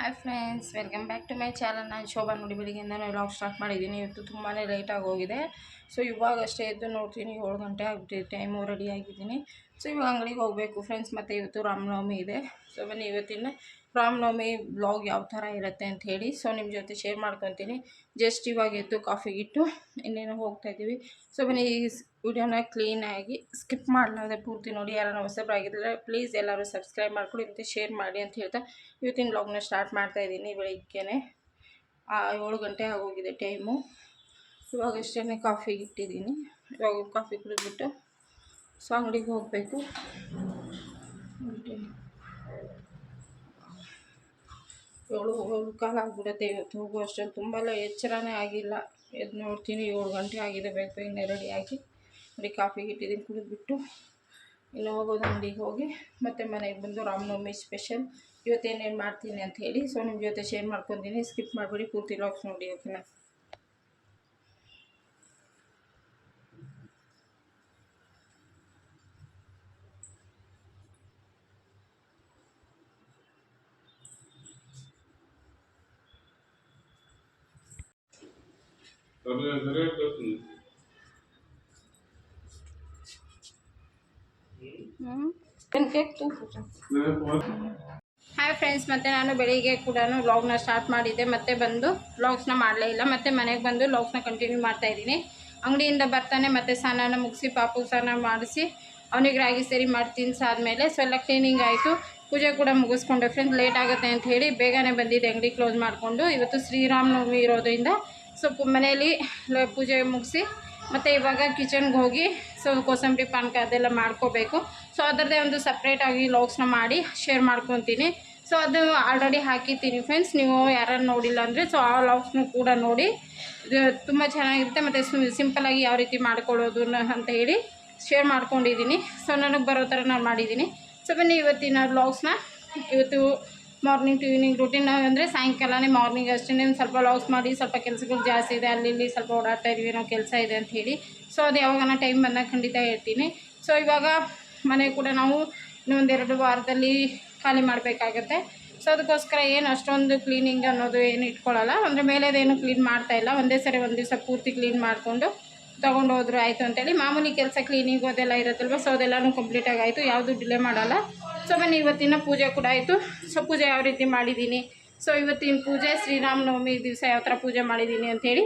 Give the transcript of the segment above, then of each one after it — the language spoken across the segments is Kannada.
Hi friends, welcome back to my channel. ನಾನು ಶೋಭಾ. ನೋಡಿ, ಬೆಳಿಗ್ಗೆಯಿಂದನೇ ವ್ಲಾಗ್ ಸ್ಟಾರ್ಟ್ ಮಾಡಿದ್ದೀನಿ. ಇವತ್ತು ತುಂಬಾ ಲೇಟಾಗಿ ಹೋಗಿದೆ. ಸೊ ಇವಾಗಷ್ಟೇ ಎದ್ದು ನೋಡ್ತೀನಿ 7 ಗಂಟೆ ಆಗಿಬಿಟ್ಟಿದೆ. ಟೈಮು ರೆಡಿ ಆಗಿದ್ದೀನಿ. ಸೊ ಇವಾಗ ಅಂಗಡಿಗೆ ಹೋಗಬೇಕು ಫ್ರೆಂಡ್ಸ್. ಮತ್ತು ಇವತ್ತು ರಾಮನವಮಿ ಇದೆ. ಸೊ ಬನ್ನಿ ಇವತ್ತಿನ ರಾಮನವಮಿ ವ್ಲಾಗ್ ಯಾವ ಥರ ಇರುತ್ತೆ ಅಂತ ಹೇಳಿ ಸೊ ನಿಮ್ಮ ಜೊತೆ ಶೇರ್ ಮಾಡ್ಕೊತೀನಿ. ಜಸ್ಟ್ ಇವಾಗ ಎದ್ದು ಕಾಫಿಗಿಟ್ಟು ಇನ್ನೇನು ಹೋಗ್ತಾಯಿದ್ದೀವಿ. ಸೊ ಬನ್ನಿ ಈ ವಿಡಿಯೋನ ಕ್ಲೀನಾಗಿ ಸ್ಕಿಪ್ ಮಾಡಲಾರ್ದೆ ಪೂರ್ತಿ ನೋಡಿ. ಯಾರನ್ನ ಹೊಸಬರಾಗಿದ್ದರೆ ಪ್ಲೀಸ್ ಎಲ್ಲರೂ ಸಬ್ಸ್ಕ್ರೈಬ್ ಮಾಡ್ಕೊಳ್ಳಿ ಮತ್ತು ಶೇರ್ ಮಾಡಿ ಅಂತ ಹೇಳ್ತಾ ಇವತ್ತಿನ ವ್ಲಾಗ್ನ ಸ್ಟಾರ್ಟ್ ಮಾಡ್ತಾಯಿದ್ದೀನಿ. ಬೆಳಿಗ್ಗೆನೆ 7 ಗಂಟೆ ಆಗೋಗಿದೆ ಟೈಮು. ಇವಾಗಷ್ಟೇ ಕಾಫಿಗೆ ಇಟ್ಟಿದ್ದೀನಿ. ಇವಾಗ ಕಾಫಿ ಕುಡಿದ್ಬಿಟ್ಟು ಸೊ ಅಂಗಡಿಗೆ ಹೋಗಬೇಕು. 7 ಆಗ್ಬಿಡುತ್ತೆ. ಇವತ್ತು ಹೋಗೋ ಅಷ್ಟೊಂದು ತುಂಬ ಎಚ್ಚರನೇ ಆಗಿಲ್ಲ. ಎದ್ದು ನೋಡ್ತೀನಿ 7 ಗಂಟೆ ಆಗಿದೆ. ಬೇಗನೆ ರೆಡಿಯಾಗಿ ನೋಡಿ ಕಾಫಿಗೆ ಇಟ್ಟಿದ್ದೀನಿ. ಕುಡಿದ್ಬಿಟ್ಟು ಇನ್ನು ಹೋಗೋದು ಅಂಗಡಿಗೆ ಹೋಗಿ ಮತ್ತು ಮನೆಗೆ ಬಂದು ರಾಮನವಮಿ ಸ್ಪೆಷಲ್ ಇವತ್ತೇನೇನು ಮಾಡ್ತೀನಿ ಅಂತ ಹೇಳಿ ಸೊ ನಿಮ್ಮ ಜೊತೆ ಶೇರ್ ಮಾಡ್ಕೊತೀನಿ. ಸ್ಕಿಪ್ ಮಾಡಿಬಿಡಿ, ಪೂರ್ತಿ ವ್ಲಾಗ್ಸ್ ನೋಡಿ. ಓಕೆನಾ? ಹಾಯ್ ಫ್ರೆಂಡ್ಸ್, ಮತ್ತು ನಾನು ಬೆಳಿಗ್ಗೆ ಕೂಡ ವ್ಲಾಗ್ನ ಸ್ಟಾರ್ಟ್ ಮಾಡಿದ್ದೆ. ಮತ್ತೆ ಬಂದು ವ್ಲಾಗ್ಸ್ನ ಮಾಡಲೇ ಇಲ್ಲ. ಮತ್ತು ಮನೆಗೆ ಬಂದು ವ್ಲಾಗ್ಸ್ನ ಕಂಟಿನ್ಯೂ ಮಾಡ್ತಾಯಿದ್ದೀನಿ. ಅಂಗಡಿಯಿಂದ ಬರ್ತಾನೆ ಮತ್ತು ಸ್ನಾನ ಮುಗಿಸಿ ಪಾಪು ಸ್ನಾನ ಮಾಡಿಸಿ ಅವನಿಗೆ ರಾಗಿ ಸರಿ ಮಾಡಿ ತಿನ್ಸಾದ್ಮೇಲೆ ಸೊ ಎಲ್ಲ ಕ್ಲೀನಿಂಗ್ ಆಯಿತು. ಪೂಜೆ ಕೂಡ ಮುಗಿಸ್ಕೊಂಡೆ ಫ್ರೆಂಡ್ಸ್. ಲೇಟ್ ಆಗುತ್ತೆ ಅಂತ ಹೇಳಿ ಬೇಗನೆ ಬಂದಿದ್ದೆ ಅಂಗಡಿ ಕ್ಲೋಸ್ ಮಾಡಿಕೊಂಡು. ಇವತ್ತು ಶ್ರೀರಾಮನವಮಿ ಇರೋದ್ರಿಂದ ಸೊ ಮನೆಯಲ್ಲಿ ಪೂಜೆ ಮುಗಿಸಿ ಮತ್ತು ಇವಾಗ ಕಿಚನ್ಗೆ ಹೋಗಿ ಸೊ ಕೋಸಂಬರಿ ಪಾನಕ ಅದೆಲ್ಲ ಮಾಡ್ಕೋಬೇಕು. ಸೊ ಅದರದ್ದೇ ಒಂದು ಸಪ್ರೇಟಾಗಿ ವ್ಲಾಗ್ಸ್ನ ಮಾಡಿ ಶೇರ್ ಮಾಡ್ಕೊತೀನಿ. ಸೊ ಅದು ಆಲ್ರೆಡಿ ಹಾಕಿರ್ತೀನಿ ಫ್ರೆಂಡ್ಸ್. ನೀವು ಯಾರನ್ನು ನೋಡಿಲ್ಲ ಅಂದರೆ ಸೊ ಆ ವ್ಲಾಗ್ಸ್ನು ಕೂಡ ನೋಡಿ. ತುಂಬ ಚೆನ್ನಾಗಿರುತ್ತೆ. ಮತ್ತು ಸಿಂಪಲ್ಲಾಗಿ ಯಾವ ರೀತಿ ಮಾಡ್ಕೊಳ್ಳೋದು ಅಂತ ಹೇಳಿ ಶೇರ್ ಮಾಡ್ಕೊಂಡಿದ್ದೀನಿ. ಸೊ ನನಗೆ ಬರೋ ಥರ ನಾನು ಮಾಡಿದ್ದೀನಿ. ಸೊ ಬನ್ನಿ ಇವತ್ತಿನ ವ್ಲಾಗ್ಸ್ನ ಇವತ್ತು ಮಾರ್ನಿಂಗ್ ಟು ಈವ್ನಿಂಗ್ ರೂಟೀನ್ ಅಂದರೆ ಸಾಯಂಕಾಲನೇ ಮಾರ್ನಿಂಗ್ ಅಷ್ಟೇ ಒಂದು ಸ್ವಲ್ಪ ವ್ಲಾಗ್ಸ್ ಮಾಡಿ. ಸ್ವಲ್ಪ ಕೆಲಸಗಳು ಜಾಸ್ತಿ ಇದೆ, ಅಲ್ಲಿ ಇಲ್ಲಿ ಸ್ವಲ್ಪ ಓಡಾಡ್ತಾ ಇದ್ದೀವಿ, ನಾವು ಕೆಲಸ ಇದೆ ಅಂತ ಹೇಳಿ. ಸೊ ಅದು ಯಾವಾಗ ಟೈಮ್ ಬಂದಾಗ ಖಂಡಿತ ಹೇಳ್ತೀನಿ. ಸೊ ಇವಾಗ ಮನೆ ಕೂಡ ನಾವು ಇನ್ನೊಂದೆರಡು ವಾರದಲ್ಲಿ ಖಾಲಿ ಮಾಡಬೇಕಾಗತ್ತೆ. ಸೊ ಅದಕ್ಕೋಸ್ಕರ ಏನು ಅಷ್ಟೊಂದು ಕ್ಲೀನಿಂಗ್ ಅನ್ನೋದು ಏನು ಇಟ್ಕೊಳ್ಳಲ್ಲ. ಅಂದರೆ ಮೇಲೇದೇನು ಕ್ಲೀನ್ ಮಾಡ್ತಾಯಿಲ್ಲ. ಒಂದೇ ಸರಿ ಒಂದು ದಿವಸ ಪೂರ್ತಿ ಕ್ಲೀನ್ ಮಾಡಿಕೊಂಡು ತೊಗೊಂಡು ಹೋದ್ರು ಆಯಿತು ಅಂತೇಳಿ. ಮಾಮೂಲಿ ಕೆಲಸ ಕ್ಲೀನಿಂಗ್ ಅದೆಲ್ಲ ಇರುತ್ತಲ್ವ, ಸೊ ಅದೆಲ್ಲನೂ ಕಂಪ್ಲೀಟಾಗಿ ಆಯಿತು. ಯಾವುದೂ ಡಿಲೇ ಮಾಡಲ್ಲ. ಸೊ ಬನ್ನಿ ಇವತ್ತಿನ ಪೂಜೆ ಕೂಡ ಆಯಿತು. ಸೊ ಪೂಜೆ ಯಾವ ರೀತಿ ಮಾಡಿದ್ದೀನಿ, ಸೊ ಇವತ್ತಿನ ಪೂಜೆ ಶ್ರೀರಾಮನವಮಿ ದಿವಸ ಯಾವ ಥರ ಪೂಜೆ ಮಾಡಿದ್ದೀನಿ ಅಂಥೇಳಿ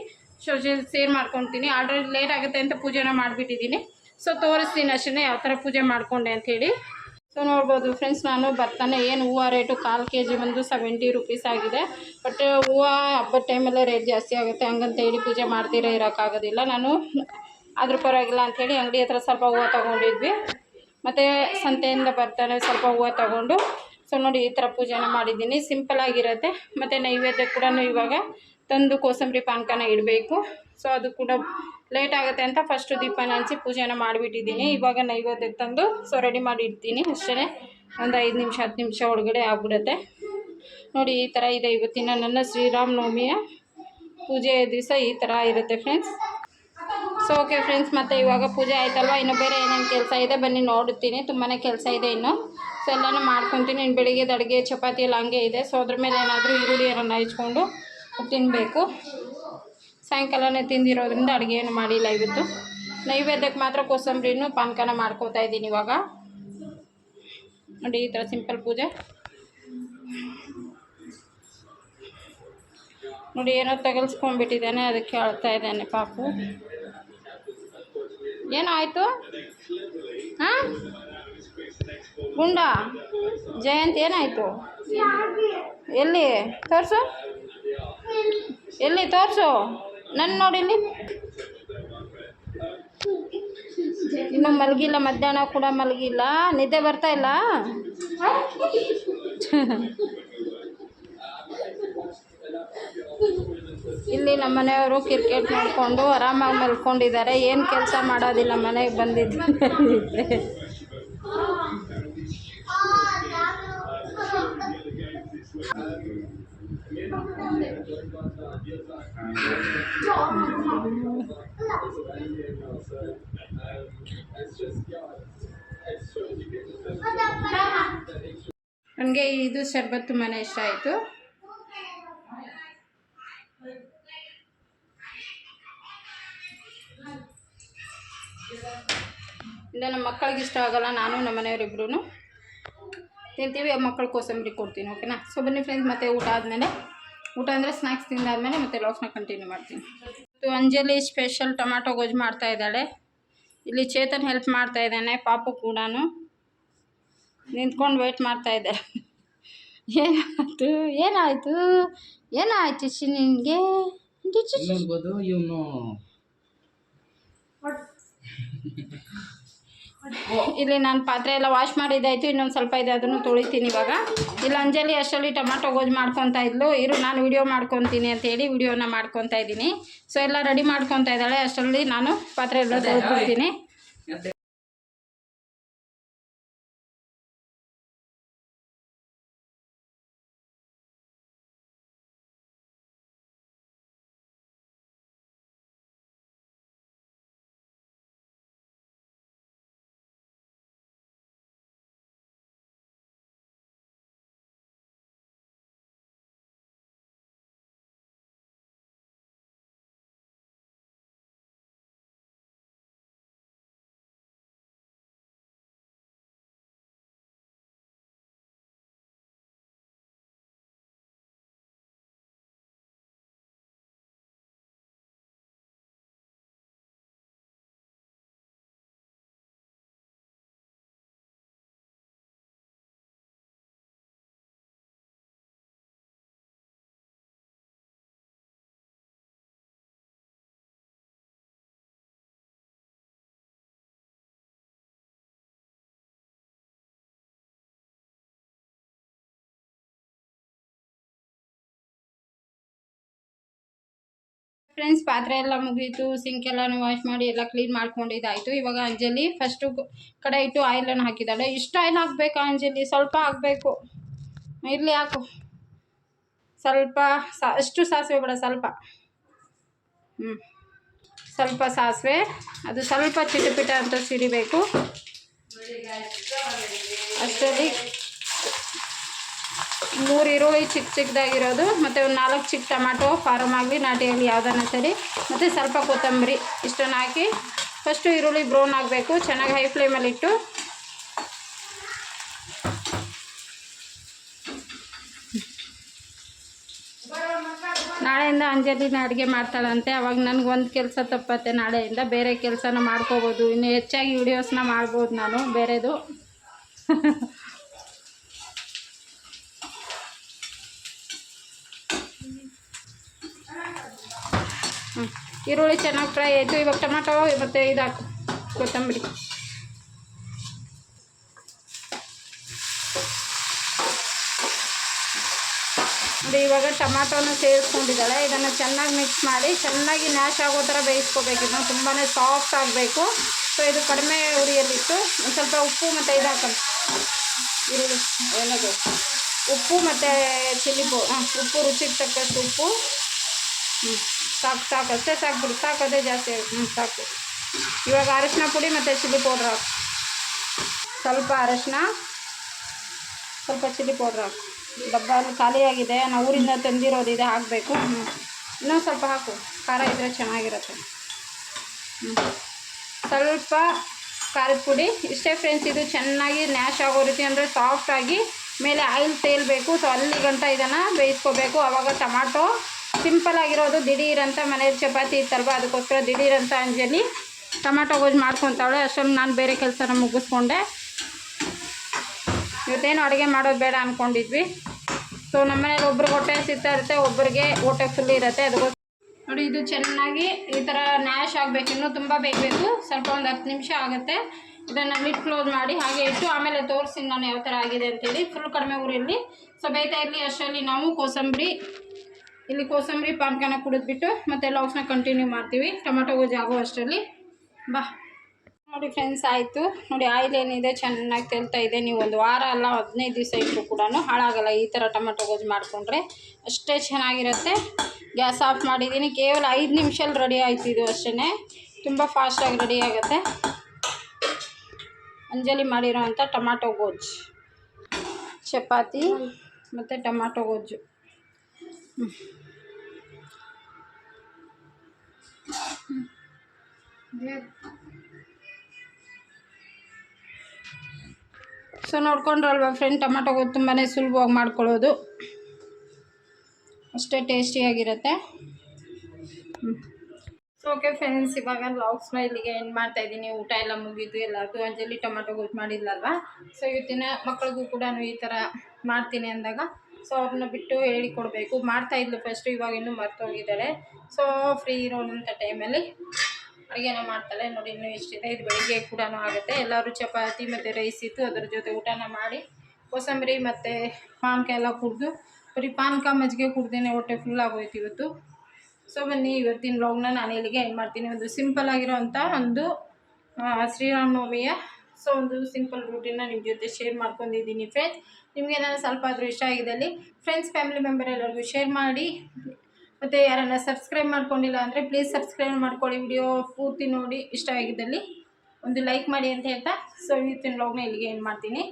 ಶೇರ್ ಮಾಡ್ಕೊತೀನಿ. ಆಲ್ರೆಡಿ ಲೇಟ್ ಆಗುತ್ತೆ ಅಂತ ಪೂಜೆನ ಮಾಡಿಬಿಟ್ಟಿದ್ದೀನಿ. ಸೊ ತೋರಿಸ್ತೀನಿ ಅಷ್ಟೇ ಯಾವ ಥರ ಪೂಜೆ ಮಾಡಿಕೊಂಡೆ ಅಂಥೇಳಿ. ಸೊ ನೋಡ್ಬೋದು ಫ್ರೆಂಡ್ಸ್, ನಾನು ಬರ್ತಾನೆ ಏನು ಹೂವು ರೇಟು 1/4 kg ಬಂದು 70 ರೂಪೀಸ್ ಆಗಿದೆ. ಬಟ್ ಹೂವು ಹಬ್ಬದ ಟೈಮಲ್ಲೇ ರೇಟ್ ಜಾಸ್ತಿ ಆಗುತ್ತೆ. ಹಂಗಂತ ಹೇಳಿ ಪೂಜೆ ಮಾಡ್ತೀರಾ ಇರೋಕ್ಕಾಗೋದಿಲ್ಲ. ನಾನು ಅದ್ರ ಪರವಾಗಿಲ್ಲ ಅಂಥೇಳಿ ಅಂಗಡಿ ಹತ್ರ ಸ್ವಲ್ಪ ಹೂವು ತೊಗೊಂಡಿದ್ವಿ. ಮತ್ತು ಸಂತೆಯಿಂದ ಬರ್ತಾನೆ ಸ್ವಲ್ಪ ಹೂವು ತೊಗೊಂಡು ಸೊ ನೋಡಿ ಈ ಥರ ಪೂಜೆನ ಮಾಡಿದ್ದೀನಿ. ಸಿಂಪಲ್ಲಾಗಿರುತ್ತೆ. ಮತ್ತು ನೈವೇದ್ಯ ಕೂಡ ಇವಾಗ ತಂದು ಕೋಸಂಬರಿ ಪಾನಕನ ಇಡಬೇಕು. ಸೊ ಅದು ಕೂಡ ಲೇಟ್ ಆಗುತ್ತೆ ಅಂತ ಫಸ್ಟು ದೀಪನ ಹಂಚಿ ಪೂಜೆನ ಮಾಡಿಬಿಟ್ಟಿದ್ದೀನಿ. ಇವಾಗ ನೈವೇದ್ಯಕ್ಕೆ ತಂದು ಸೊ ರೆಡಿ ಮಾಡಿ ಇಡ್ತೀನಿ ಅಷ್ಟೇ. ಒಂದು 5 ನಿಮಿಷ 10 ನಿಮಿಷ ಒಳಗಡೆ ಆಗ್ಬಿಡುತ್ತೆ. ನೋಡಿ ಈ ಥರ ಇದೆ ಇವತ್ತಿನ ನನ್ನ ಶ್ರೀರಾಮನವಮಿಯ ಪೂಜೆಯ ದಿವಸ. ಈ ಥರ ಇರುತ್ತೆ ಫ್ರೆಂಡ್ಸ್. ಸೊ ಓಕೆ ಫ್ರೆಂಡ್ಸ್, ಮತ್ತು ಇವಾಗ ಪೂಜೆ ಆಯ್ತಲ್ವ, ಇನ್ನು ಬೇರೆ ಏನೇನು ಕೆಲಸ ಇದೆ ಬನ್ನಿ ನೋಡುತ್ತೀನಿ. ತುಂಬಾ ಕೆಲಸ ಇದೆ ಇನ್ನು. ಸೊ ಎಲ್ಲನೂ ಮಾಡ್ಕೊತೀನಿ. ಇನ್ನು ಬೆಳಿಗ್ಗೆದು ಅಡುಗೆ ಚಪಾತಿ ಎಲ್ಲ ಹಂಗೆ ಇದೆ. ಸೊ ಅದ್ರ ಮೇಲೆ ಏನಾದರೂ ಈರುಳ್ಳಿ ಏನಾರು ಹಚ್ಕೊಂಡು ತಿನ್ನಬೇಕು. ಸಾಯಂಕಾಲನೇ ತಿಂದಿರೋದ್ರಿಂದ ಅಡುಗೆ ಏನು ಮಾಡಿಲ್ಲ ಇವತ್ತು. ನೈವೇದ್ಯಕ್ಕೆ ಮಾತ್ರ ಕೋಸಂಬರಿನೂ ಪಾನಕನ ಮಾಡ್ಕೋತಾ ಇದ್ದೀನಿ ಇವಾಗ. ನೋಡಿ ಈ ಥರ ಸಿಂಪಲ್ ಪೂಜೆ. ನೋಡಿ ಏನೋ ತಗಲ್ಸ್ಕೊಂಡ್ಬಿಟ್ಟಿದ್ದಾನೆ, ಅದಕ್ಕೆ ಅಳ್ತಾ ಇದ್ದಾನೆ ಪಾಪು. ಏನಾಯಿತು? ಹಾಂ ಗುಂಡ ಜಯಂತ್ ಏನಾಯಿತು? ಎಲ್ಲಿ ತೋರಿಸು, ಎಲ್ಲಿ ತೋರಿಸು, ನನ್ನ ನೋಡಿಲ್ಲಿ. ಇನ್ನೂ ಮಲಗಿಲ್ಲ, ಮಧ್ಯಾಹ್ನ ಕೂಡ ಮಲಗಿಲ್ಲ, ನಿದ್ದೆ ಬರ್ತಾ ಇಲ್ಲ. ಇಲ್ಲಿ ನಮ್ಮ ಮನೆಯವರು ಕ್ರಿಕೆಟ್ ನೋಡಿಕೊಂಡು ಆರಾಮಾಗಿ ಮಲ್ಕೊಂಡಿದ್ದಾರೆ. ಏನು ಕೆಲಸ ಮಾಡೋದಿಲ್ಲ, ಮನೆಗೆ ಬಂದಿದ್ದೆ. ನನಗೆ ಇದು ಶರ್ಬತ್ತು ಮನೆ ಇಷ್ಟ ಆಯಿತು. ಇಲ್ಲ ನಮ್ಮ ಮಕ್ಕಳಿಗೆ ಇಷ್ಟ ಆಗಲ್ಲ, ನಾನು ನಮ್ಮ ಮನೆಯವರಿಬ್ರು ತಿಂತೀವಿ. ಮಕ್ಕಳು ಕೋಸಂಬರಿ ಕೊಡ್ತೀನಿ. ಓಕೆನಾ? ಸೊ ಬನ್ನಿ ಫ್ರೆಂಡ್ಸ್, ಮತ್ತೆ ಊಟ ಆದಮೇಲೆ, ಊಟ ಅಂದರೆ ಸ್ನ್ಯಾಕ್ಸ್ ತಿಂದಾದಮೇಲೆ ಮತ್ತೆ ಲಾಗ್ಸ್ನ ಕಂಟಿನ್ಯೂ ಮಾಡ್ತೀನಿ. ಅಂಜಲಿ ಸ್ಪೆಷಲ್ ಟೊಮ್ಯಾಟೊ ಗೊಜ್ಜು ಮಾಡ್ತಾ ಇದ್ದಾಳೆ. ಇಲ್ಲಿ ಚೇತನ್ ಹೆಲ್ಪ್ ಮಾಡ್ತಾ ಇದ್ದಾನೆ, ಪಾಪು ಕೂಡ ನಿಂತ್ಕೊಂಡು ವೆಯ್ಟ್ ಮಾಡ್ತಾ ಇದ್ದಾರೆ. ಏನಾಯ್ತು ಏನಾಯಿತು ಏನಾಯ್ತು ನಿನಗೆ? ಇಲ್ಲಿ ನಾನು ಪಾತ್ರೆ ಎಲ್ಲ ವಾಶ್ ಮಾಡಿದ್ದಾಯಿತು, ಇನ್ನೊಂದು ಸ್ವಲ್ಪ ಇದೆ, ಅದನ್ನು ತೊಳಿತೀನಿ ಇವಾಗ. ಇಲ್ಲಿ ಅಂಜಲಿ ಅಷ್ಟರಲ್ಲಿ ಟೊಮ್ಯಾಟೊ ಗೊಜ್ಜು ಮಾಡ್ಕೊತಾ ಇದ್ಲು. ನಾನು ವಿಡಿಯೋ ಮಾಡ್ಕೊತೀನಿ ಅಂತೇಳಿ ವಿಡಿಯೋನ ಮಾಡ್ಕೊತಾ ಇದ್ದೀನಿ. ಸೊ ಎಲ್ಲ ರೆಡಿ ಮಾಡ್ಕೊತಾ ಇದ್ದಾಳೆ, ಅಷ್ಟರಲ್ಲಿ ನಾನು ಪಾತ್ರೆ ಎಲ್ಲ ತೊಳ್ಕೊಡ್ತೀನಿ. ಫ್ರೆಂಡ್ಸ್, ಪಾತ್ರೆ ಎಲ್ಲ ಮುಗೀತು, ಸಿಂಕ್ ಎಲ್ಲನೂ ವಾಶ್ ಮಾಡಿ ಎಲ್ಲ ಕ್ಲೀನ್ ಮಾಡ್ಕೊಂಡಿದ್ದಾಯಿತು. ಇವಾಗ ಅಂಜಲಿ ಫಸ್ಟು ಕಡೆ ಇಟ್ಟು ಆಯಿಲನ್ನು ಹಾಕಿದ್ದಾಳೆ. ಇಷ್ಟು ಆಯಿಲ್ ಹಾಕಬೇಕಾ ಅಂಜಲಿ? ಸ್ವಲ್ಪ ಹಾಕಬೇಕು. ಇರಲಿ ಹಾಕು, ಸ್ವಲ್ಪ ಅಷ್ಟು ಸಾಸಿವೆ ಬೇಡ, ಸ್ವಲ್ಪ ಸ್ವಲ್ಪ ಸಾಸಿವೆ, ಅದು ಸ್ವಲ್ಪ ಚಿಟಪಿಟ ಅಂತ ಸಿಡಿಬೇಕು. ಅಷ್ಟರಲ್ಲಿ 3 ಈರುಳ್ಳಿ ಚಿಕ್ಕದಾಗಿರೋದು, ಮತ್ತು ಒಂದು 4 ಚಿಕ್ಕ ಟೊಮ್ಯಾಟೊ, ಫಾರಮ್ ಆಗಲಿ ನಾಟಿ ಆಗಲಿ ಯಾವುದನ್ನ ಸರಿ, ಮತ್ತು ಸ್ವಲ್ಪ ಕೊತ್ತಂಬರಿ, ಇಷ್ಟನ್ನು ಹಾಕಿ ಫಸ್ಟು ಈರುಳ್ಳಿ ಬ್ರೌನ್ ಆಗಬೇಕು. ಚೆನ್ನಾಗಿ ಹೈ ಫ್ಲೇಮಲ್ಲಿಟ್ಟು ನಾಳೆಯಿಂದ ಅಂಜಲಿನ ಅಡುಗೆ ಮಾಡ್ತಾಳಂತೆ. ಅವಾಗ ನನಗೊಂದು ಕೆಲಸ ತಪ್ಪತ್ತೆ, ನಾಳೆಯಿಂದ ಬೇರೆ ಕೆಲಸನ ಮಾಡ್ಕೋಬೋದು, ಇನ್ನು ಹೆಚ್ಚಾಗಿ ವಿಡಿಯೋಸ್ನ ಮಾಡ್ಬೋದು ನಾನು ಬೇರೆದು. ಈರುಳ್ಳಿ ಚೆನ್ನಾಗಿ ಫ್ರೈ ಆಯಿತು. ಇವಾಗ ಟೊಮ್ಯಾಟೊ ಮತ್ತು ಇದಾಕು ಕೊತ್ತಂಬರಿ. ನೋಡಿ ಇವಾಗ ಟೊಮ್ಯಾಟೊನ ಸೇರಿಸ್ಕೊಂಡಿದ್ದಾಳೆ. ಇದನ್ನು ಚೆನ್ನಾಗಿ ಮಿಕ್ಸ್ ಮಾಡಿ ಚೆನ್ನಾಗಿ ನ್ಯಾಶ್ ಆಗೋ ಥರ ಬೇಯಿಸ್ಕೋಬೇಕು. ಇದನ್ನು ತುಂಬಾ ಸಾಫ್ಟ್ ಆಗಬೇಕು. ಸೊ ಇದು ಕಡಿಮೆ ಉರಿಯಲ್ಲಿಟ್ಟು ಒಂದು ಸ್ವಲ್ಪ ಉಪ್ಪು ಮತ್ತು ಇದು ಹಾಕೋಣ, ಈರುಳ್ಳಿ ಏನದು ಉಪ್ಪು ಮತ್ತು ಚಿಲ್ಲಿ ಉಪ್ಪು ರುಚಿಗೆ ತಕ್ಕಷ್ಟು ಉಪ್ಪು. ಸಾಕು ಅಷ್ಟೇ ಸಾಕು ಬಿಡಿ, ಸಾಕು, ಅದೇ ಜಾಸ್ತಿ ಸಾಕು. ಇವಾಗ ಅರಶಿನ ಪುಡಿ ಮತ್ತು ಚಿಲ್ಲಿ ಪೌಡ್ರ್ ಹಾಕು, ಸ್ವಲ್ಪ ಅರಶಿನ, ಸ್ವಲ್ಪ ಚಿಲ್ಲಿ ಪೌಡ್ರ್ ಹಾಕು. ಡಬ್ಬ ಅಲ್ಲಿ ಖಾಲಿಯಾಗಿದೆ, ನಾವು ಊರಿಂದ ತಂದಿರೋದಿದೆ, ಹಾಕಬೇಕು. ಇನ್ನೊಂದು ಸ್ವಲ್ಪ ಹಾಕು, ಖಾರ ಇದ್ದರೆ ಚೆನ್ನಾಗಿರುತ್ತೆ. ಸ್ವಲ್ಪ ಖಾರದ ಪುಡಿ. ಇಷ್ಟೇ ಫ್ರೆಂಡ್ಸ್, ಇದು ಚೆನ್ನಾಗಿ ನ್ಯಾಶ್ ಆಗೋ ರೀತಿ, ಅಂದರೆ ಸಾಫ್ಟಾಗಿ ಮೇಲೆ ಆಯಿಲ್ ತೇಲ್ಬೇಕು. ಸೊ ಅಲ್ಲಿ ಗಂಟ ಇದನ್ನು ಬೇಯಿಸ್ಕೋಬೇಕು. ಆವಾಗ ಟೊಮ್ಯಾಟೊ ಸಿಂಪಲ್ ಆಗಿರೋದು, ದಿಢೀರಂತ ಮನೇಲಿ ಚಪಾತಿ ಇತ್ತಲ್ವ, ಅದಕ್ಕೋಸ್ಕರ ದಿಢೀರಂತ ಅಂಜಲಿ ಟೊಮ್ಯಾಟೊ ಗೊಜ್ಜು ಮಾಡ್ಕೊತಾವಳೆ. ಅಷ್ಟೊಂದು ನಾನು ಬೇರೆ ಕೆಲಸನ ಮುಗಿಸ್ಕೊಂಡೆ. ಇವತ್ತೇನು ಅಡುಗೆ ಮಾಡೋದು ಬೇಡ ಅಂದ್ಕೊಂಡಿದ್ವಿ. ಸೊ ನಮ್ಮನೇಲಿ ಒಬ್ರಿಗೆ ಹೊಟ್ಟೆ ಸಿಗ್ತಾ ಇರುತ್ತೆ, ಒಬ್ಬರಿಗೆ ಹೊಟ್ಟೆ ಫುಲ್ ಇರುತ್ತೆ. ಅದಕ್ಕೋಸ್ಕರ ನೋಡಿ, ಇದು ಚೆನ್ನಾಗಿ ಈ ಥರ ನ್ಯಾಶ್ ಆಗಬೇಕು. ಇನ್ನೂ ತುಂಬ ಬೇಕಬೇಕು, ಸ್ವಲ್ಪ ಒಂದು 10 ನಿಮಿಷ ಆಗುತ್ತೆ. ಇದನ್ನು ಲಿಡ್ ಕ್ಲೋಸ್ ಮಾಡಿ ಹಾಗೆ ಇಟ್ಟು ಆಮೇಲೆ ತೋರಿಸ್ತೀನಿ ನಾನು ಯಾವ ಥರ ಆಗಿದೆ ಅಂತೇಳಿ. ಫುಲ್ ಕಡಿಮೆ ಊರಿರಲಿ, ಸೊ ಬೇಯ್ತಾ ಇರಲಿ. ಅಷ್ಟರಲ್ಲಿ ನಾವು ಕೋಸಂಬರಿ ಪಾನಕನ ಕುಡಿದ್ಬಿಟ್ಟು ಮತ್ತೆ ಲಾಗ್ಸ್ನ ಕಂಟಿನ್ಯೂ ಮಾಡ್ತೀವಿ. ಟೊಮ್ಯಾಟೊ ಗೊಜ್ಜು ಆಗೋ ಅಷ್ಟರಲ್ಲಿ ಬಾ. ನೋಡಿ ಫ್ರೆಂಡ್ಸ್, ಆಯಿತು ನೋಡಿ, ಆಯಿಲ್ ಏನಿದೆ ಚೆನ್ನಾಗಿ ತೇಲ್ತಾ ಇದೆ. ನೀವು ಒಂದು ವಾರ ಅಲ್ಲ 15 ದಿವಸ ಇಟ್ಟರು ಕೂಡ ಹಾಳಾಗಲ್ಲ. ಈ ಥರ ಟೊಮ್ಯಾಟೊ ಗೊಜ್ಜು ಮಾಡಿಕೊಂಡ್ರೆ ಅಷ್ಟೇ ಚೆನ್ನಾಗಿರುತ್ತೆ. ಗ್ಯಾಸ್ ಆಫ್ ಮಾಡಿದ್ದೀನಿ. ಕೇವಲ 5 ನಿಮಿಷದಲ್ಲಿ ರೆಡಿ ಆಯ್ತು. ಇದು ಅಷ್ಟೇ, ತುಂಬ ಫಾಸ್ಟಾಗಿ ರೆಡಿ ಆಗುತ್ತೆ ಅಂಜಲಿ ಮಾಡಿರೋ ಅಂಥ ಟೊಮ್ಯಾಟೊ ಗೊಜ್ಜು. ಚಪಾತಿ ಮತ್ತು ಟೊಮ್ಯಾಟೊ ಗೊಜ್ಜು. ಸೊ ನೋಡ್ಕೊಂಡ್ರಲ್ವ ಫ್ರೆಂಡ್, ಟೊಮೆಟೊ ಗೊಜ್ಜು ತುಂಬಾ ಸುಲಭವಾಗಿ ಮಾಡ್ಕೊಳ್ಳೋದು, ಅಷ್ಟೇ ಟೇಸ್ಟಿಯಾಗಿರುತ್ತೆ. ಸೊ ಓಕೆ ಫ್ರೆಂಡ್ಸ್, ಇವಾಗ ವ್ಲಾಗ್ಸ್ನ ಇಲ್ಲಿಗೆ ಎಂಡ್ ಮಾಡ್ತಾಯಿದ್ದೀನಿ. ಊಟ ಎಲ್ಲ ಮುಗಿದು ಎಲ್ಲರಿಗೂ ಅಂಜಲಿ ಟೊಮೆಟೊ ಗೊಜ್ಜು ಮಾಡಿದ್ಲಲ್ವ. ಸೊ ಇವತ್ತಿನ ಮಕ್ಕಳಿಗೂ ಕೂಡ ಈ ಥರ ಮಾಡ್ತೀನಿ ಅಂದಾಗ ಸೊ ಅವ್ರನ್ನ ಬಿಟ್ಟು ಹೇಳಿಕೊಡ್ಬೇಕು. ಮಾಡ್ತಾಯಿದ್ಲು ಫಸ್ಟು, ಇವಾಗ ಇನ್ನೂ ಮರ್ತೋಗಿದ್ದಾಳೆ. ಸೊ ಫ್ರೀ ಇರೋಂಥ ಟೈಮಲ್ಲಿ ಅಡುಗೆನ ಮಾಡ್ತಾಳೆ ನೋಡಿ. ಇನ್ನೂ ಎಷ್ಟಿದೆ, ಇದು ಬೆಳಿಗ್ಗೆ ಕೂಡ ಆಗುತ್ತೆ. ಎಲ್ಲರೂ ಚಪಾತಿ ಮತ್ತು ರೈಸ್ ಇತ್ತು, ಅದರ ಜೊತೆ ಊಟನ ಮಾಡಿ ಕೋಸಂಬರಿ ಮತ್ತು ಪಾನಕ ಎಲ್ಲ ಕುಡಿದು, ಬರೀ ಪಾನಕ ಮಜ್ಜಿಗೆ ಕುಡ್ದೇನೆ ಹೊಟ್ಟೆ ಫುಲ್ ಆಗೋಯ್ತು ಇವತ್ತು. ಸೊ ಬನ್ನಿ, ಇವತ್ತಿನ ವ್ಲಾಗ್ನ ನಾನು ಇಲ್ಲಿಗೆ ಎಂಡ್ ಮಾಡ್ತೀನಿ. ಒಂದು ಸಿಂಪಲ್ ಆಗಿರೋಂಥ ಒಂದು ಶ್ರೀರಾಮನವಮಿಯ ಸೊ ಒಂದು ಸಿಂಪಲ್ ರೂಟೀನ ನಿಮ್ಮ ಜೊತೆ ಶೇರ್ ಮಾಡ್ಕೊಂಡಿದ್ದೀನಿ ಫ್ರೆಂಡ್ಸ್. ನಿಮಗೆ ನಾನು ಸ್ವಲ್ಪ ಆದರೂ ಇಷ್ಟ ಆಗಿದ್ದಲ್ಲಿ ಫ್ರೆಂಡ್ಸ್, ಫ್ಯಾಮಿಲಿ ಮೆಂಬರ್ ಎಲ್ಲರಿಗೂ ಶೇರ್ ಮಾಡಿ. ಮತ್ತು ಯಾರನ್ನ ಸಬ್ಸ್ಕ್ರೈಬ್ ಮಾಡ್ಕೊಂಡಿಲ್ಲ ಅಂದರೆ ಪ್ಲೀಸ್ ಸಬ್ಸ್ಕ್ರೈಬ್ ಮಾಡ್ಕೊಳ್ಳಿ. ವಿಡಿಯೋ ಪೂರ್ತಿ ನೋಡಿ ಇಷ್ಟ ಆಗಿದ್ದಲ್ಲಿ ಒಂದು ಲೈಕ್ ಮಾಡಿ ಅಂತ ಹೇಳ್ತಾ ಸೊ ಇವತ್ತಿನ ವ್ಲಾಗ್ನ ಇಲ್ಲಿಗೆ ಎಂಡ್ ಮಾಡ್ತೀನಿ.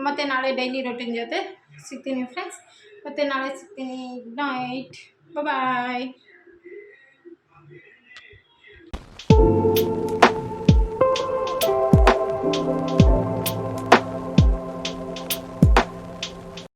ಮತ್ತು ನಾಳೆ ಡೈಲಿ ರೂಟೀನ್ ಜೊತೆ ಸಿಗ್ತೀನಿ ಫ್ರೆಂಡ್ಸ್. ಮತ್ತು ನಾಳೆ ಸಿಗ್ತೀನಿ. ಗುಡ್ ನೈಟ್, ಬಾಯ್.